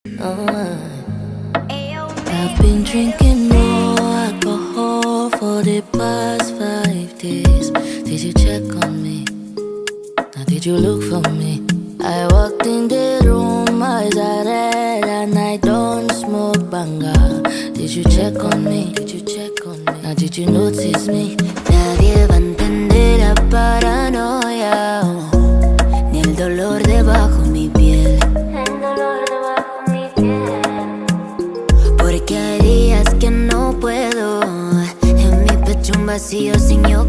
I've been drinking more alcohol for the past 5 days. Did you check on me? Now did you look for me? I walked in the room, eyes are red, and I don't smoke banga. Did you check on me? Did you check on me? Now did you notice me? Nadie va a entender la paranoia, ni el dolor debajo mi piel. Porque hay días que no puedo, en mi pecho un vacío sin yo